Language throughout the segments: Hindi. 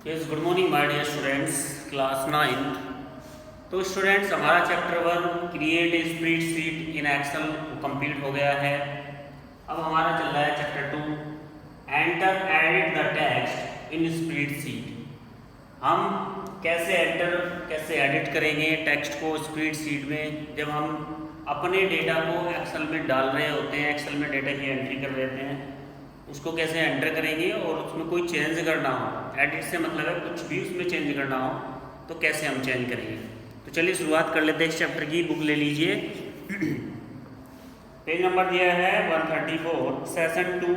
Yes, good morning my dear students, class 9। तो स्टूडेंट्स, हमारा chapter 1 create a spreadsheet in Excel complete हो गया है। अब हमारा चल रहा है chapter 2 enter edit the text in spreadsheet. हम कैसे एडिट करेंगे टेक्स्ट को स्प्रेडशीट में, जब हम अपने डेटा को एक्सेल में डाल रहे होते हैं, एक्सेल में डेटा की एंट्री कर रहे होते हैं, उसको कैसे एंटर करेंगे और उसमें कोई चेंज करना हो, एडिट से मतलब है कुछ भी उसमें चेंज करना हो तो कैसे हम चेंज करेंगे। तो चलिए शुरुआत कर लेते हैं इस चैप्टर की। बुक ले लीजिए, पेज नंबर दिया है 134, सेशन 2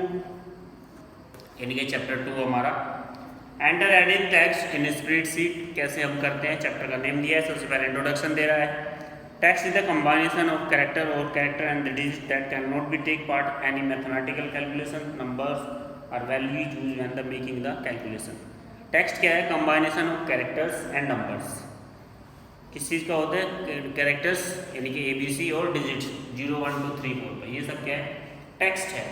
यानी कि चैप्टर 2 हमारा enter edit text in spreadsheet कैसे हम करते हैं। चैप्टर का नेम दिया है, सबसे पहले इंट्रोडक्शन दे रहा है। Text is the combination of character and the digits that cannot be take part any mathematical calculation. Numbers or values used when the making the calculation. Text क्या है? Combination of characters and numbers. किस चीज़ का होता है? Characters यानी कि ABC और digits 0 1 2 3 4 ये सब क्या है? Text है।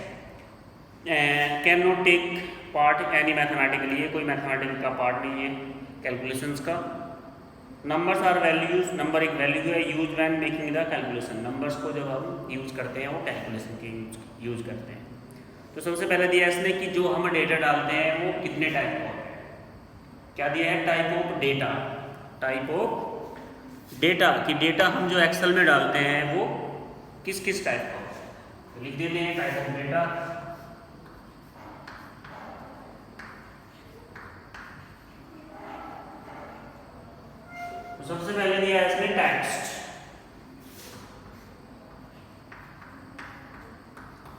Cannot take part any mathematical, ये कोई mathematical का part नहीं है calculations का। नंबर्स आर वैल्यूज, नंबर एक वैल्यू है। Use when making the calculation, numbers को जब हम यूज करते हैं वो कैलकुलेशन के यूज करते हैं। तो सबसे पहले दिया है इसने कि जो हम डेटा डालते हैं वो कितने टाइप का होता है। क्या दिया है? Type of data. Type of data कि डेटा हम जो एक्सेल में डालते हैं वो किस किस टाइप का होता है। तो लिख देते हैं टाइप ऑफ डेटा। सबसे पहले दिया है इसने टेक्स्ट।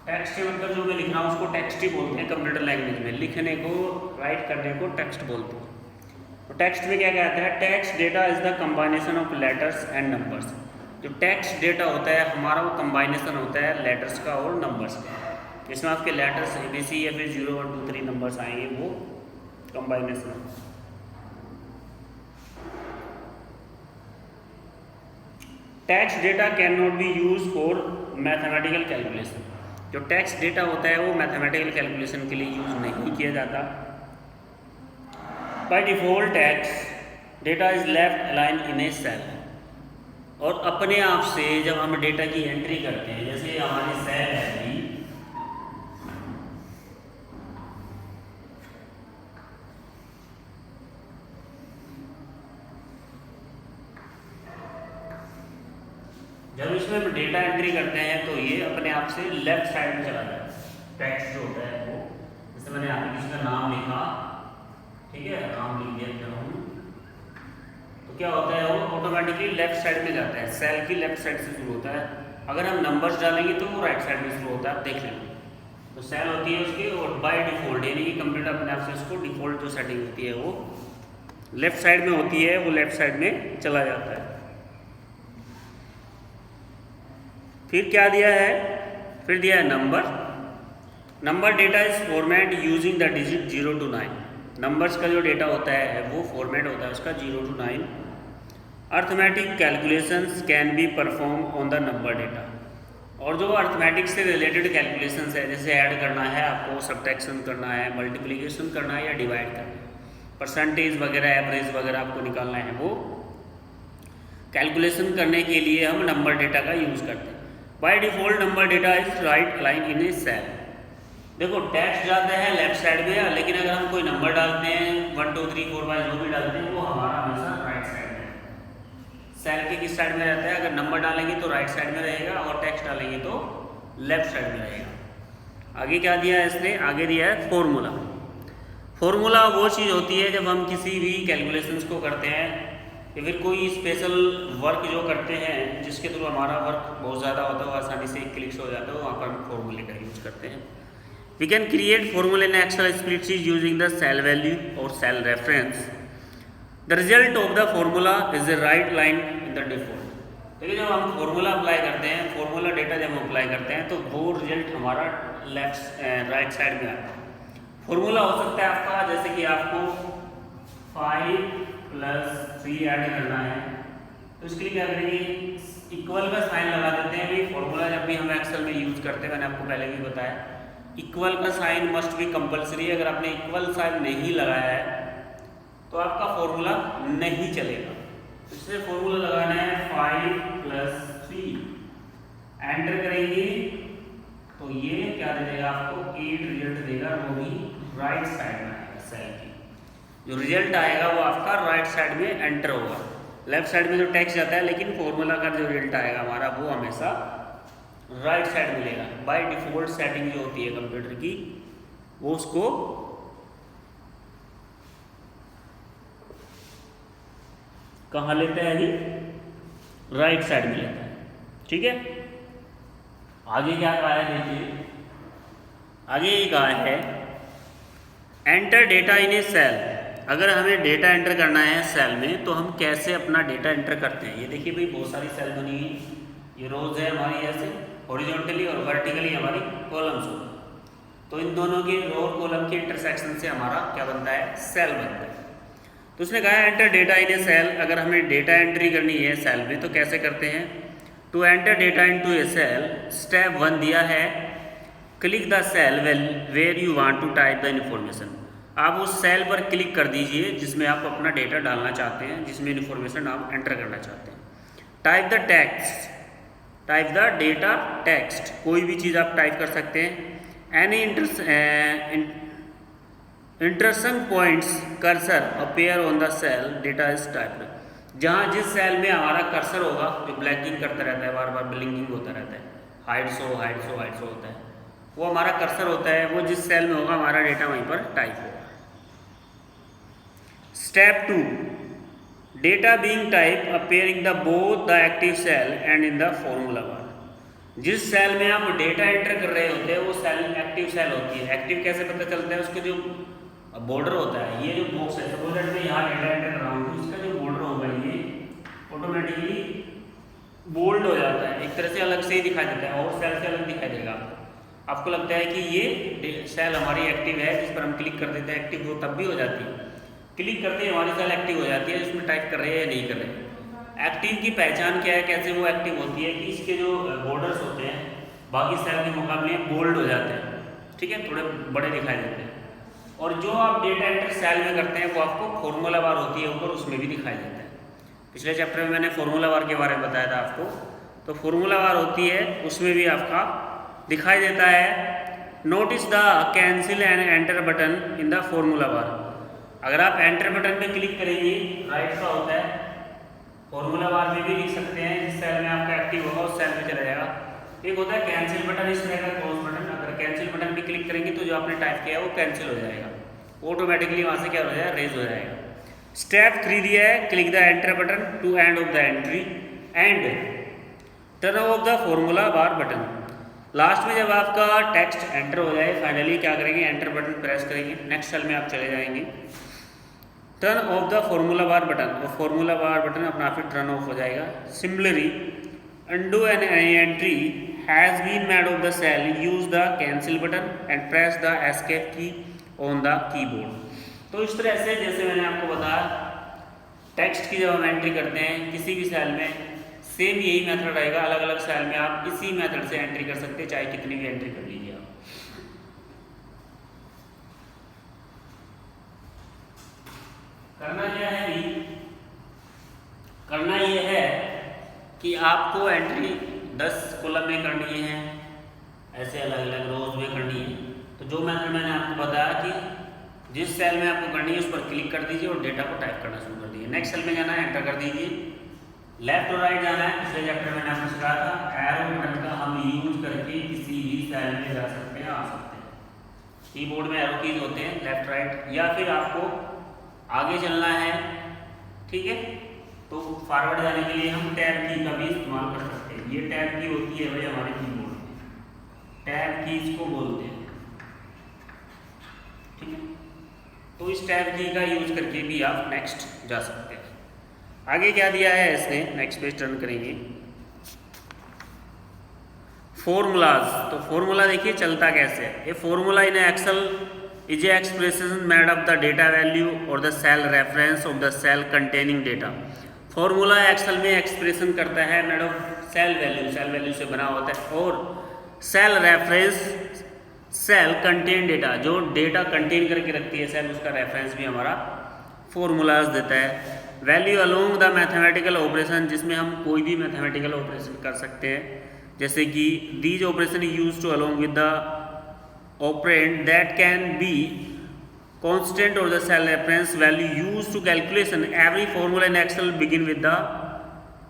टेक्स्ट के मतलब जो मैं लिख रहा हूँ उसको टेक्स्ट ही बोलते हैं कंप्यूटर लैंग्वेज में। लिखने को, राइट करने को टेक्स्ट बोलते हैं। तो टेक्स्ट में क्या कहता है? Text data is the कंबाइनेशन of letters and numbers. जो टेक्स्ट डेटा होता है हमारा वो कंबाइनेशन होता है लेटर्स का और नंबर्स का। जिसमें आपके लेटर्स ABC या फिर 0 1 2 3 नंबर्स आएंगे, वो कंबाइनेशन। Text data can not be use for mathematical calculation. जो टेक्स्ट डेटा होता है वो मैथमेटिकल कैलकुलेशन के लिए यूज नहीं किया जाता। By default text data is left align in a cell. और अपने आप से जब हम डेटा की एंट्री करते हैं, जैसे हमारी सेल है अभी, जब इसमें हम डेटा एंट्री करते हैं तो ये अपने आप से लेफ्ट साइड में चला जाता है। टेक्स्ट जो होता है वो, जैसे मैंने यहाँ पे किसी का नाम लिखा, ठीक है, नाम लिख दिया हूँ, तो क्या होता है वो ऑटोमेटिकली लेफ्ट साइड में जाता है। सेल की लेफ्ट साइड से शुरू होता है। अगर हम नंबर्स डालेंगे तो वो राइट साइड में शुरू होता है, देख लेंगे। तो सेल होती है उसकी, और बाय डिफॉल्ट यानी कि कंप्यूटर अपने आप से उसको डिफॉल्ट जो सेटिंग होती है वो लेफ्ट साइड में होती है, वो लेफ्ट साइड में चला जाता है। फिर क्या दिया है? फिर दिया है number. Number data is format using the digit 0 to 9। Numbers का जो डेटा होता है वो फॉर्मेट होता है उसका 0 to 9। Arithmetic calculations can be perform on the number data. और जो अर्थमेटिक से रिलेटेड कैलकुलेशंस है, जैसे ऐड करना है आपको, सब्ट्रैक्शन करना है, मल्टीप्लिकेशन करना है या डिवाइड करना है, परसेंटेज वगैरह, एवरेज वगैरह आपको निकालना है, वो कैलकुलेशन करने के लिए हम नंबर डेटा का यूज़ करते हैं। By default number data is right align in a cell. देखो टेक्स्ट जाते हैं लेफ्ट साइड में, लेकिन अगर हम कोई नंबर डालते हैं 1 2 3 4 5 जो भी डालते हैं वो हमारा हमेशा राइट साइड में। सेल के किस साइड में रहता है? अगर नंबर डालेंगे तो राइट साइड में रहेगा और टेक्स्ट डालेंगे तो लेफ्ट साइड में रहेगा। आगे क्या दिया है इसने? आगे दिया है फॉर्मूला। फॉर्मूला वो चीज़ होती है जब हम किसी भी कैलकुलेशंस को करते हैं या फिर कोई स्पेशल वर्क जो करते हैं जिसके थ्रू हमारा वर्क बहुत ज़्यादा होता है, वो आसानी से एक क्लिक से हो जाता है, वहाँ पर हम फॉर्मूले का यूज करते हैं। We can create formula in Excel spreadsheet using the cell value और cell reference. The result of the formula is the right line in the default. देखिए जब हम फॉर्मूला अप्लाई करते हैं, फॉर्मूला डेटा जब हम अप्लाई करते हैं तो वो रिजल्ट हमारा राइट साइड में आता है। फॉर्मूला हो सकता है आपका, जैसे कि आपको 5 + 3 ऐड करना है, तो इसके लिए क्या करेंगे? इक्वल का साइन लगा देते हैं। भाई फॉर्मूला जब भी हम एक्सेल में यूज करते हैं, मैंने आपको पहले भी बताया, इक्वल का साइन मस्ट बी कंपलसरी। अगर आपने इक्वल साइन नहीं लगाया है तो आपका फॉर्मूला नहीं चलेगा। इसलिए फॉर्मूला लगाना है 5 + 3, एंटर करेंगे तो ये क्या दे देगा आपको 8 रिजल्ट देगा, वो भी राइट साइड में आएगा। सेल की जो रिजल्ट आएगा वो आपका राइट साइड में एंटर होगा। लेफ्ट साइड में जो टेक्स्ट जाता है, लेकिन फॉर्मूला का जो रिजल्ट आएगा हमारा वो हमेशा राइट साइड मिलेगा। बाय डिफॉल्ट सेटिंग जो होती है कंप्यूटर की, वो उसको कहाँ लेता है, अभी राइट साइड में लेता है। ठीक है, आगे क्या कहा है देखिए, आगे ये कहा है enter data in a cell. अगर हमें डेटा एंटर करना है सेल में तो हम कैसे अपना डेटा एंटर करते हैं। ये देखिए भाई बहुत सारी सेल बनी हुई, ये रोज है हमारी, ऐसे हॉरिजॉन्टली और वर्टिकली हमारी कॉलम्स हो। तो इन दोनों के रो और कॉलम के इंटरसेक्शन से हमारा क्या बनता है, सेल बनता है। तो उसने कहा enter data in a cell. अगर हमें डेटा एंट्री करनी है सेल में तो कैसे करते हैं। To enter data into a cell, step 1 दिया है, click the cell where you want to type the information. आप उस सेल पर क्लिक कर दीजिए जिसमें आप अपना डेटा डालना चाहते हैं, जिसमें इन्फॉर्मेशन आप एंटर करना चाहते हैं। Type the text, type the data text, कोई भी चीज़ आप टाइप कर सकते हैं। Any interesting points cursor appear on the cell data is typed. जहाँ जिस सेल में हमारा कर्सर होगा, जो ब्लैंकिंग करता रहता है, बार बार ब्लिंकिंग होता रहता है, हाइड शो होता है, वो हमारा कर्सर होता है, वो जिस सेल में होगा हमारा डेटा वहीं पर टाइप होगा। Step 2, data being type appearing the both the active cell and in the formula bar. जिस सेल में आप डेटा एंटर कर रहे होते हैं वो सेल एक्टिव सेल होती है। एक्टिव कैसे पता चलता है, उसके जो बॉर्डर होता है, ये जो बॉक्स है, सपोज दैट मैं यहाँ डेटा एंटर कर रहा हूँ तो इसका जो बॉर्डर होगा ये ऑटोमेटिकली बोल्ड हो जाता है, एक तरह से अलग से ही दिखाई देता है और सेल से अलग दिखाई देगा। आपको लगता है कि ये सेल हमारी एक्टिव है, जिस पर हम क्लिक कर देते हैं एक्टिव वो तब भी हो जाती है, क्लिक करते ही हमारी सेल एक्टिव हो जाती है, जिसमें टाइप कर रहे हैं या नहीं कर रहे। एक्टिव की पहचान क्या है, कैसे वो एक्टिव होती है कि इसके जो बॉर्डर्स होते हैं बाकी सेल के मुकाबले बोल्ड हो जाते हैं, ठीक है, थोड़े बड़े दिखाई देते हैं। और जो आप डेटा एंटर सेल में करते हैं वो आपको फॉर्मूला बार होती है ऊपर, उसमें भी दिखाई देता है। पिछले चैप्टर में मैंने फॉर्मूला बार के बारे में बताया था आपको, तो फॉर्मूला बार होती है, उसमें भी आपका दिखाई देता है। Notice the cancel and enter button in the formula बार। अगर आप एंटर बटन पे क्लिक करेंगे, राइट का होता है, फॉर्मूला बार में भी लिख सकते हैं, जिस सेल में आपका एक्टिव होगा उस सेल में चला जाएगा। एक होता है कैंसिल बटन, इस तरह का क्लोज बटन। अगर कैंसिल बटन पे क्लिक करेंगे तो जो आपने टाइप किया है वो कैंसिल हो जाएगा, ऑटोमेटिकली वहाँ से क्या हो जाएगा, रेज हो जाएगा। स्टेप 3 दिया है, click the enter button to end of the entry and turn off the formula bar button. Last में जब आपका टेक्स्ट एंटर हो जाए, फाइनली क्या करेंगे, एंटर बटन प्रेस करेंगे, नेक्स्ट सेल में आप चले जाएंगे, turn off the formula bar button, और फॉर्मूला बार बटन अपना आप ही टर्न ऑफ हो जाएगा। Similarly undo an entry has been made of the cell, use the cancel button and press the escape key on the keyboard। तो इस तरह से जैसे मैंने आपको बताया, टेक्स्ट की जब हम एंट्री करते हैं किसी भी सेल में, सेम यही मेथड रहेगा। अलग अलग सेल में आप इसी मेथड से एंट्री कर सकते हैं, चाहे कितनी भी एंट्री कर लीजिए आप। करना क्या है भी, करना ये है कि आपको एंट्री 10 कॉलम में करनी है, ऐसे अलग अलग रोज में करनी है। तो जो मेथड मैंने आपको बताया कि जिस सेल में आपको करनी है उस पर क्लिक कर दीजिए और डेटा को टाइप करना शुरू कर दीजिए। नेक्स्ट सेल में जाना है, एंटर कर दीजिए, लेफ्ट और राइट जाना है। पिछले चैप्टर में मैंने आपको सिखाया था, एरो बटन का हम यूज करके किसी भी सेल में जा सकते हैं, आ सकते हैं। कीबोर्ड में एरो कीज होते हैं, लेफ्ट राइट, या फिर आपको आगे चलना है, ठीक है, तो फॉरवर्ड जाने के लिए हम टैब की का भी इस्तेमाल कर सकते हैं। ये टैब की होती है भाई हमारे कीबोर्ड में, टैब कीज को बोलते हैं, ठीक है। तो इस टैब की का यूज करके भी आप नेक्स्ट जा सकते हैं। आगे क्या दिया है इसने, नेक्स्ट पेज टर्न करेंगे, फॉर्मूलाज। तो फॉर्मूला देखिए चलता कैसे है। ये formula in Excel is a expression made of the data value और the cell reference of the cell containing data. Formula Excel में एक्सप्रेशन करता है मेड ऑफ सेल वैल्यू से बना होता है, और cell reference, cell contain data, जो डेटा कंटेन करके रखती है सेल, उसका रेफरेंस भी हमारा फॉर्मूलाज देता है। Value along the mathematical operation, जिसमें हम कोई भी मैथमेटिकल ऑपरेशन कर सकते हैं, जैसे कि these operation use to along with the operand that can be constant or the cell reference value used to calculation. Every formula in Excel begin with the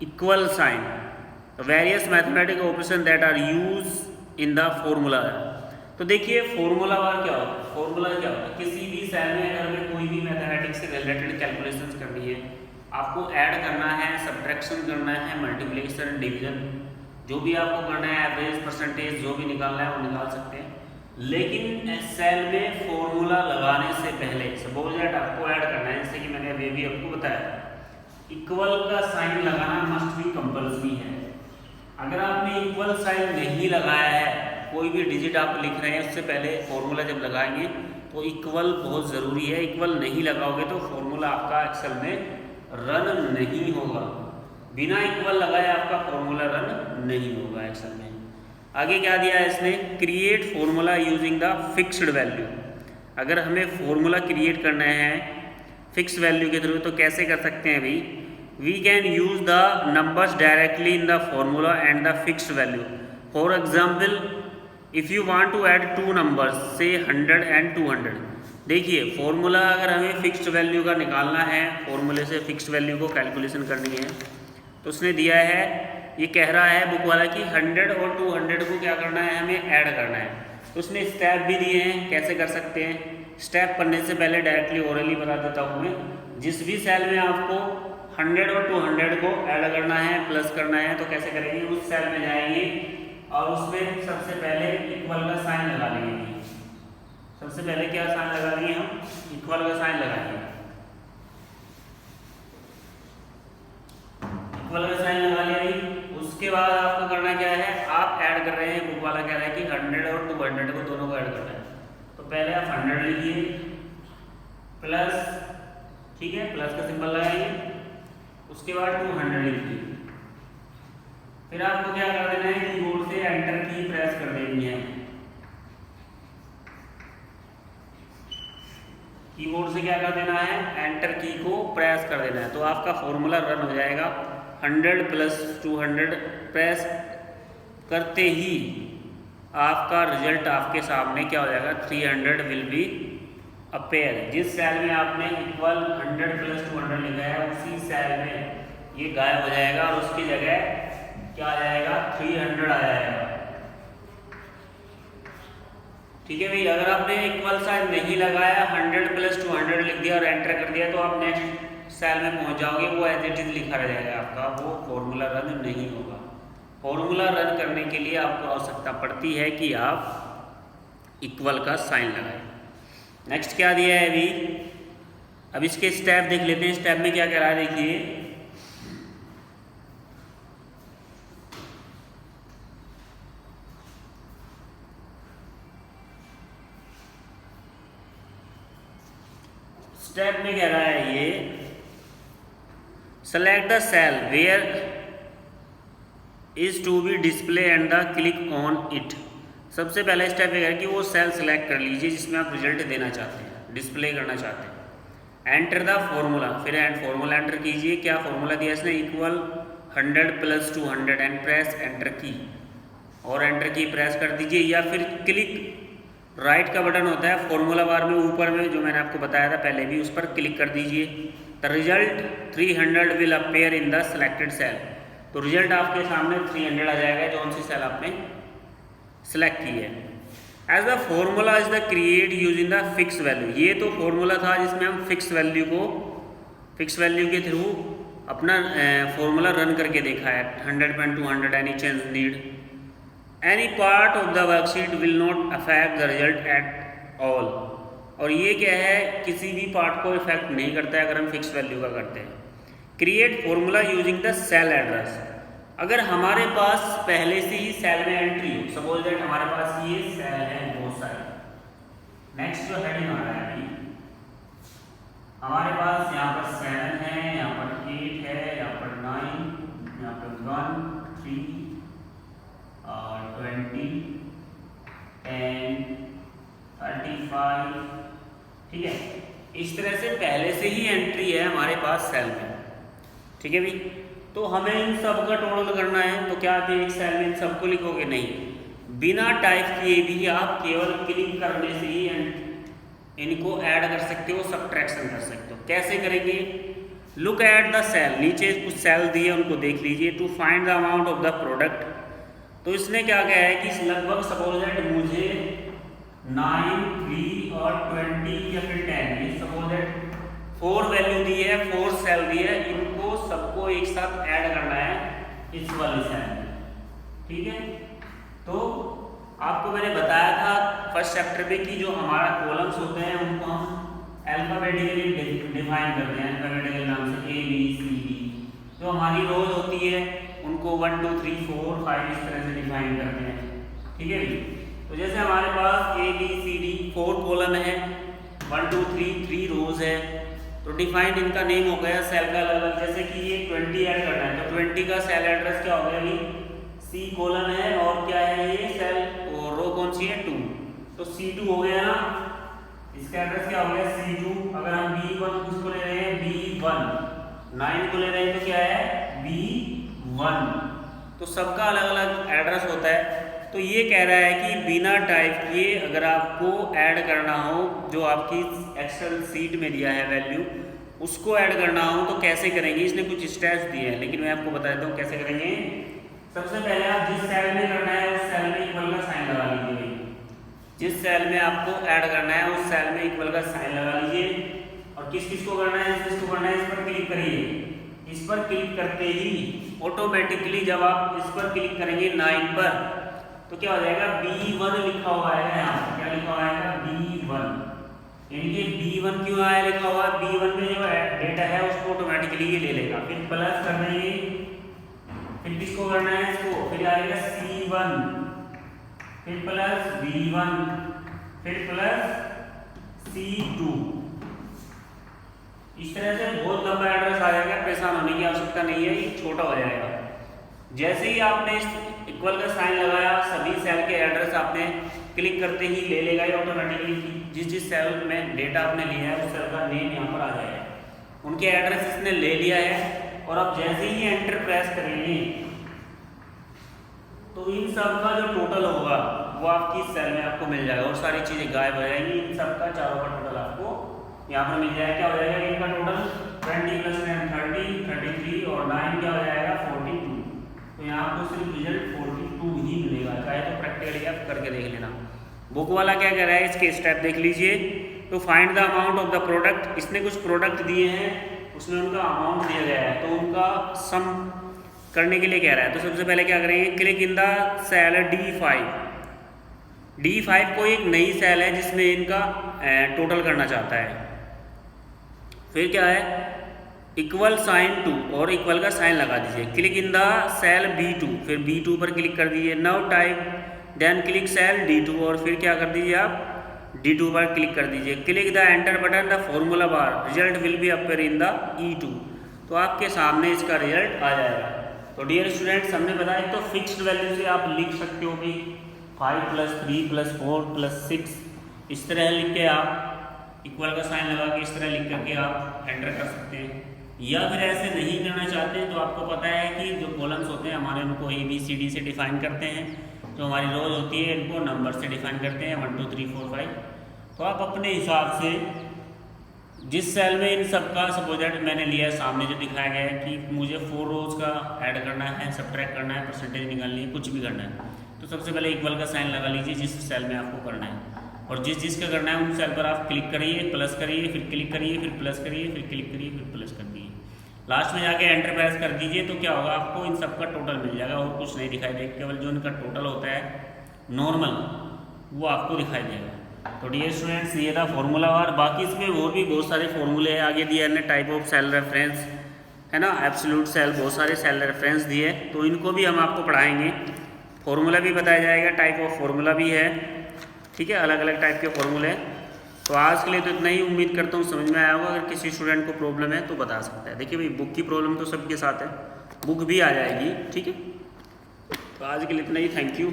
equal sign. The various mathematical operations that are used in the formula. तो देखिए फॉर्मूला बार क्या होता है, फॉर्मूला क्या होता है, किसी भी सेल में अगर हमें कोई भी मैथमेटिक्स से रिलेटेड कैलकुलेशंस करनी है, आपको ऐड करना है, सब्ट्रैक्शन करना है, मल्टीप्लिकेशन, डिवीजन, जो भी आपको करना है, एवरेज, परसेंटेज, जो भी निकालना है वो निकाल सकते हैं। लेकिन सेल में फॉर्मूला लगाने से पहले सपोज दैट आपको ऐड करना है, जैसे कि मैंने अभी अभी आपको बताया, इक्वल का साइन लगाना मस्ट बी कंपल्सरी है। अगर आपने इक्वल साइन नहीं लगाया है, कोई भी डिजिट आप लिख रहे हैं उससे पहले फॉर्मूला जब लगाएंगे तो इक्वल बहुत ज़रूरी है। इक्वल नहीं लगाओगे तो फॉर्मूला आपका एक्सेल में रन नहीं होगा। बिना इक्वल लगाए आपका फॉर्मूला रन नहीं होगा एक्सेल में। आगे क्या दिया है इसने, create formula using the fixed value. अगर हमें फॉर्मूला क्रिएट करना है फिक्स वैल्यू के थ्रू तो कैसे कर सकते हैं भाई, we can use the numbers directly in the formula and the fixed value. For example if you want to add two numbers से 100 एंड 200, देखिए फॉर्मूला अगर हमें फिक्स्ड वैल्यू का निकालना है, फॉर्मूले से फिक्स्ड वैल्यू को कैलकुलेशन करनी है, तो उसने दिया है, ये कह रहा है बुक वाला कि 100 और 200 को क्या करना है, हमें ऐड करना है। तो उसने स्टेप भी दिए हैं कैसे कर सकते हैं। स्टेप पढ़ने से पहले डायरेक्टली ओरली बता देता हूँ मैं। जिस भी सेल में आपको 100 और 200 को ऐड करना है, प्लस करना है, तो कैसे करेंगे, उस सेल में जाएंगे और उसमें सबसे पहले इक्वल का साइन लगा लेंगे। सबसे पहले क्या साइन लगा लेंगे हम, इक्वल का साइन लगाएंगे। इक्वल का साइन लगा लिया। उसके बाद आपको करना क्या है, आप ऐड कर रहे हैं, बुक वाला कह रहा है कि 100 और 200 को दोनों को ऐड करना है। तो पहले आप 100 लिखिए प्लस, ठीक है, प्लस का सिंबल लगाइए, उसके बाद 200 लिखिए। फिर आपको क्या कर देना है, कीबोर्ड से एंटर की प्रेस कर देनी है। कीबोर्ड से क्या कर देना है, एंटर की को प्रेस कर देना है, तो आपका फॉर्मूला रन हो जाएगा। 100 प्लस 200 प्रेस करते ही आपका रिजल्ट आपके सामने क्या हो जाएगा, 300 विल बी अपेयर। जिस सेल में आपने इक्वल 100 प्लस 200 लिखा है उसी सेल में ये गायब हो जाएगा और उसकी जगह क्या आ जाएगा, 300 आ जाएगा। ठीक है भाई, अगर आपने इक्वल साइन नहीं लगाया, 100 प्लस 200 लिख दिया और एंटर कर दिया, तो आप नेक्स्ट सेल में पहुंच जाओगे, वो एज इट इज लिखा रह जाएगा आपका, वो फॉर्मूला रन नहीं होगा। फॉर्मूला रन करने के लिए आपको आवश्यकता पड़ती है कि आप इक्वल का साइन लगाएं। नेक्स्ट क्या दिया है अभी, अब इसके स्टेप देख लेते हैं। स्टेप में क्या कह रहा है, देखिए स्टेप में कह रहा है ये, select the cell where is to be display and the click on it. सबसे पहला स्टेप ये है कि वो सेल सेलेक्ट कर लीजिए जिसमें आप रिजल्ट देना चाहते हैं, डिस्प्ले करना चाहते हैं। एंटर द फॉर्मूला, फिर फॉर्मूला एंटर कीजिए। क्या फॉर्मूला दिया इसने, equal 100 plus 200 and press enter की, और एंटर की प्रेस कर दीजिए, या फिर क्लिक राइट का बटन होता है फॉर्मूला बार में ऊपर में, जो मैंने आपको बताया था पहले भी, उस पर क्लिक कर दीजिए। The result 300 will appear in the selected cell. तो रिजल्ट आपके सामने 300 आ जाएगा, कौन सी सेल आपने सेलेक्ट की है। As the formula is the create using the fix value. ये तो फॉर्मूला था जिसमें हम फिक्स वैल्यू के थ्रू अपना फॉर्मूला रन करके देखा है। 100 200 any change need any part of the worksheet will not affect the result at all. और ये क्या है, किसी भी पार्ट को इफेक्ट नहीं करता है अगर हम फिक्स वैल्यू का करते हैं। Create formula using the cell address. अगर हमारे पास पहले से ही सेल में एंट्री हो, सपोज दैट हमारे पास ये सेल है बहुत सारे, नेक्स्ट जो हेडिंग आ रहा है अभी हमारे पास, यहाँ पर 7 है, यहाँ पर 8 है, यहाँ पर 9, यहाँ पर 1 3 20 10 35, ठीक है। इस तरह से पहले से ही एंट्री है हमारे पास सेल में, ठीक है भाई। तो हमें इन सब का टोटल करना है, तो क्या आप एक सेल में इन सबको लिखोगे? नहीं, बिना टाइप किए भी आप केवल क्लिक करने से ही इनको ऐड कर सकते हो, सबट्रैक्शन कर सकते हो। कैसे करेंगे? लुक एट द सेल, नीचे कुछ सेल दिए उनको देख लीजिए। To find the amount of the product, तो इसने क्या कहा है कि लगभग सपोज दैट मुझे 9, 3 और 20 या फिर 10, ये सपोज दैट 4 वैल्यू दी है, 4 सेल दी है, इनको सबको एक साथ ऐड करना है इस वाली सेल में, ठीक है। तो आपको मैंने बताया था फर्स्ट चैप्टर में कि जो हमारा कॉलम्स होते हैं उनको हम अल्फाबेटिकली डिफाइन करते हैं, अल्फाबेटिकल नाम से A B C D। जो हमारी रोज होती है उनको 1 2 3 4 5 इस तरह से डिफाइन करते हैं, ठीक है भाई। तो जैसे हमारे पास A B C D 4 column है, 1 2 3 रोज है, तो डिफाइंड इनका नेम हो गया सेल का अलग अलग। जैसे कि ये 20 ऐड करना है, तो 20 का सेल एड्रेस क्या हो गया भाई? C कॉलम है, और क्या है ये सेल और रो कौन सी है? 2, तो C2 हो गया ना, इसका एड्रेस क्या हो गया? C2। अगर हम B1 किसको ले रहे हैं? B1। 9 को ले रहे हैं तो क्या है? B1। तो सबका अलग अलग एड्रेस होता है। तो ये कह रहा है कि बिना टाइप किए अगर आपको ऐड करना हो, जो आपकी एक्सेल सीट में दिया है वैल्यू, उसको ऐड करना हो तो कैसे करेंगे? इसने कुछ स्टेप्स दिए हैं, लेकिन मैं आपको बता देता हूँ कैसे करेंगे। सबसे पहले आप जिस सेल में करना है उस सेल में इक्वल का साइन लगा लीजिए। जिस सेल में आपको ऐड करना है उस सेल में इक्वल का साइन लगा लीजिए। और किस किस को करना है? किसको करना है? इस पर क्लिक करिए। इस पर क्लिक करते ही ऑटोमेटिकली जब आप इस पर क्लिक करेंगे 9 पर, तो क्या हो जाएगा? B1 लिखा हुआ है यहाँ पर। क्या लिखा हुआ है? B1। यानी B1 क्यों आया लिखा हुआ है? B1 में जो डेटा है उसको ऑटोमेटिकली ये ले लेगा। फिर प्लस कर देंगे, फिर किसको करना है? इसको। फिर आएगा C1, फिर प्लस B1, फिर प्लस C2। इस तरह से बहुत लंबा एड्रेस आ जाएगा, परेशान होने की आवश्यकता नहीं है, ये छोटा हो जाएगा। जैसे ही आपने इस इक्वल का साइन लगाया, सभी सेल के एड्रेस आपने क्लिक करते ही ले लेगा ये ऑटोमेटिकली। जिस सेल में डेटा आपने लिया है उस सेल का नेम यहाँ पर आ जाएगा। उनके एड्रेस इसने ले लिया है, और अब जैसे ही एंटर प्रेस करेंगे तो इन सब का जो टोटल होगा वो आपकी सेल में आपको मिल जाएगा, और सारी चीज़ें गायब हो जाएंगी। इन सब का चारों का टोटल आपको यहाँ पर मिल जाएगा। क्या हो जाएगा? इनका टोटल 20 + 10 30 33 और 9 क्या हो जाएगा? 42। तो यहाँ आपको सिर्फ रिजल्ट 42 ही मिलेगा, चाहे तो प्रैक्टिकली आप करके देख लेना। बुक वाला क्या कह रहा है? इसके स्टेप देख लीजिए। To find the amount of the product, इसने कुछ प्रोडक्ट दिए हैं, उसमें उनका अमाउंट दिया गया है, तो उनका सम करने के लिए कह रहा है। तो सबसे पहले क्या करेंगे? Click in the cell D5। D5 कोई एक नई सेल है जिसमें इनका टोटल करना चाहता है। फिर क्या है? इक्वल साइन 2 और इक्वल का साइन लगा दीजिए। Click in the cell B2, फिर B2 पर क्लिक कर दीजिए। Now type, then click cell D2, और फिर क्या कर दीजिए आप? D2 पर क्लिक कर दीजिए। Click the enter button the formula bar, result will be appear in the E2। तो आपके सामने इसका रिजल्ट आ जाएगा। तो डियर स्टूडेंट्स, हमने बताया तो फिक्स्ड वैल्यू से आप लिख सकते हो कि 5 + 3 + 4 + 6, इस तरह लिख के आप इक्वल का साइन लगा के इस तरह लिख करके आप एंटर कर सकते हैं। या फिर ऐसे नहीं करना चाहते तो आपको पता है कि जो कॉलम्स होते हैं हमारे, उनको ABCD से डिफाइन करते हैं। जो हमारी रोज होती है इनको नंबर से डिफाइन करते हैं 1 2 3 4 5। तो आप अपने हिसाब से जिस सेल में इन सब का सपोज दैट मैंने लिया है, सामने जो दिखाया गया है कि मुझे 4 रोज का ऐड करना है, सबट्रैक्ट करना है, परसेंटेज निकालनी है, कुछ भी करना है, तो सबसे पहले इक्वल का साइन लगा लीजिए जिस सेल में आपको करना है। और जिस का करना है उन सेल पर आप क्लिक करिए, प्लस करिए, फिर क्लिक करिए, फिर प्लस करिए, फिर क्लिक करिए, फिर प्लस कर दिए। लास्ट में जाके एंटर प्रेस कर दीजिए। तो क्या होगा? आपको इन सब का टोटल मिल जाएगा, और कुछ नहीं दिखाई देगा, केवल जो इनका टोटल होता है नॉर्मल वो आपको दिखाई देगा। तो डियर स्टूडेंट्स, ये था फॉर्मूला। और बाकी इसमें और भी बहुत सारे फॉर्मूले हैं आगे दिए हैं। टाइप ऑफ सेल रेफरेंस है ना, एब्सोल्यूट सेल, बहुत सारे सेल रेफरेंस दिए, तो इनको भी हम आपको पढ़ाएंगे। फॉर्मूला भी बताया जाएगा, टाइप ऑफ फॉर्मूला भी है, ठीक है, अलग अलग टाइप के फॉर्मूले। तो आज के लिए तो इतना ही, उम्मीद करता हूँ समझ में आया होगा। अगर किसी स्टूडेंट को प्रॉब्लम है तो बता सकता है। देखिए भाई, बुक की प्रॉब्लम तो सबके साथ है, बुक भी आ जाएगी, ठीक है। तो आज के लिए इतना ही, थैंक यू।